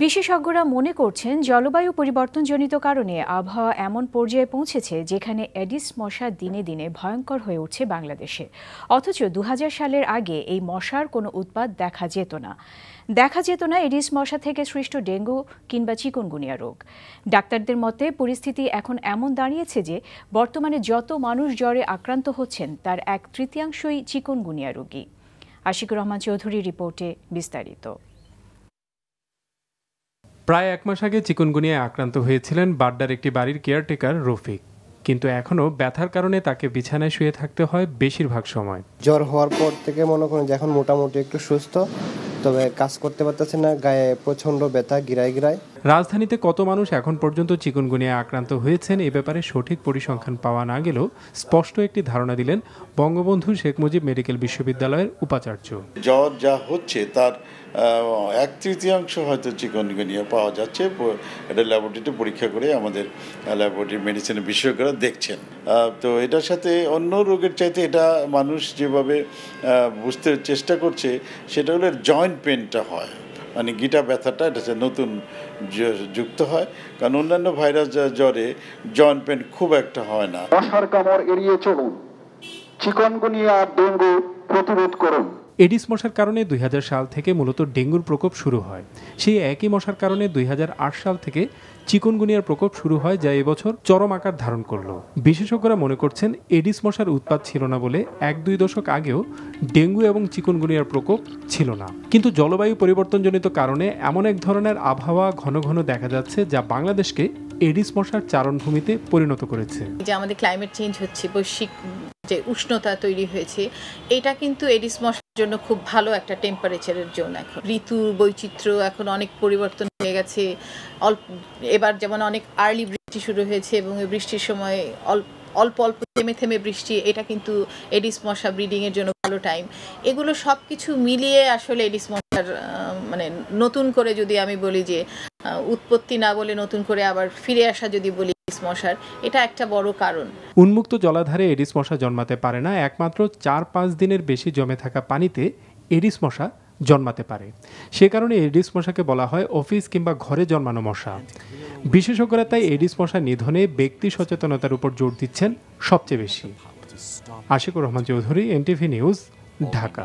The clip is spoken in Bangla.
বিশেষজ্ঞরা মনে করছেন জলবায়ু পরিবর্তনজনিত কারণে আবহাওয়া এমন পর্যায়ে পৌঁছেছে যেখানে এডিস মশা দিনে দিনে ভয়ঙ্কর হয়ে উঠছে বাংলাদেশে। অথচ ২০০০ সালের আগে এই মশার কোনো উৎপাত দেখা যেত না এডিস মশা থেকে সৃষ্ট ডেঙ্গু কিংবা চিকুনগুনিয়া রোগ। ডাক্তারদের মতে পরিস্থিতি এখন এমন দাঁড়িয়েছে যে বর্তমানে যত মানুষ জ্বরে আক্রান্ত হচ্ছেন তার 1/3 চিকুনগুনিয়া রোগী। আশিকুর রহমান চৌধুরীর রিপোর্টে বিস্তারিত। প্রায় 1 মাস আগে চিকুনগুনিয়ায় আক্রান্ত হয়েছিলেন বাড্ডার একটি বাড়ির কেয়ারটেকার রফিক, কিন্তু এখনও ব্যথার কারণে তাকে বিছানায় শুয়ে থাকতে হয় বেশিরভাগ সময়। জ্বর হওয়ার পর থেকে মনে করেন যে এখন মোটামুটি একটু সুস্থ, তবে কাজ করতে পারতেছে না, গায়ে প্রচন্ড ব্যথা গিরায় গিরায়। রাজধানীতে কত মানুষ এখন পর্যন্ত চিকুনগুনিয়ায় আক্রান্ত হয়েছেন এ ব্যাপারে সঠিক পরিসংখ্যান পাওয়া না গেলেও স্পষ্ট একটি ধারণা দিলেন বঙ্গবন্ধু শেখ মুজিব মেডিকেল বিশ্ববিদ্যালয়ের উপাচার্য। জ্বর যা হচ্ছে তার 1/3 হয়তো চিকুনগুনিয়া পাওয়া যাচ্ছে। এটা ল্যাবরেটরিতে পরীক্ষা করে আমাদের ল্যাবরেটরি মেডিসিনের বিশেষজ্ঞরা দেখছেন। তো এটার সাথে অন্য রোগের চাইতে এটা মানুষ যেভাবে বুঝতে চেষ্টা করছে সেটা হলো জয়েন্ট পেনটা হয়, মানে গিটা ব্যথাটা এটা নতুন যুক্ত হয়, কারণ অন্যান্য ভাইরাস জ্বরে জয়েন্ট পেন খুব একটা হয় না। মশার কামড় এড়িয়ে চলুন, চিকুনগুনিয়া ডেঙ্গু প্রতিরোধ করুন। এডিস মশার কারণে ২০০০ সাল থেকে মূলত ডেঙ্গুর প্রকোপ শুরু হয়। সেই একই মশার কারণে ২০০৮ সাল থেকে চিকুনগুনিয়ার প্রকোপ শুরু হয়, যা এবছর চরম আকার ধারণ করল। বিশেষজ্ঞরা মনে করছেন এডিস মশার উৎপাত ছিল না বলে ১-২ দশক আগেও ডেঙ্গু এবং চিকুনগুনিয়ার প্রকোপ ছিল না। কিন্তু জলবায়ু পরিবর্তনজনিত কারণে এমন এক ধরনের আবহাওয়া ঘন ঘন দেখা যাচ্ছে যা বাংলাদেশকে এডিস মশার চারণভূমিতে পরিণত করেছে। যে আমাদের ক্লাইমেট চেঞ্জ হচ্ছে, বৈশ্বিক যে উষ্ণতা তৈরি হয়েছে, এটা কিন্তু এডিস মশার জন্য খুব ভালো একটা টেম্পারেচারের জন্য। এখন ঋতু বৈচিত্র্য এখন অনেক পরিবর্তন হয়ে গেছে। এবার যেমন অনেক আর্লি বৃষ্টি শুরু হয়েছে এবং এই বৃষ্টির সময় অল্প অল্প থেমে থেমে বৃষ্টি, এটা কিন্তু এডিস মশা ব্রিডিংয়ের জন্য ভালো টাইম। এগুলো সব কিছু মিলিয়ে আসলে এডিস মশার মানে নতুন করে যদি আমি বলি যে উৎপত্তি না বলে নতুন করে আবার ফিরে আসা যদি বলি এডিস মশার, এটা একটা বড় কারণ। উন্মুক্ত জলাধারে এডিস মশা জন্মাতে পারে না, একমাত্র ৪-৫ দিনের বেশি জমে থাকা পানিতে এডিস মশা জন্মাতে পারে। সে কারণে এডিস মশাকে বলা হয় অফিস কিংবা ঘরে জন্মানো মশা। বিশেষজ্ঞরা তাই এডিস মশা নিধনে ব্যক্তি সচেতনতার উপর জোর দিচ্ছেন সবচেয়ে বেশি। Ashikur Rahman Chowdhury, NTV news, Dhaka.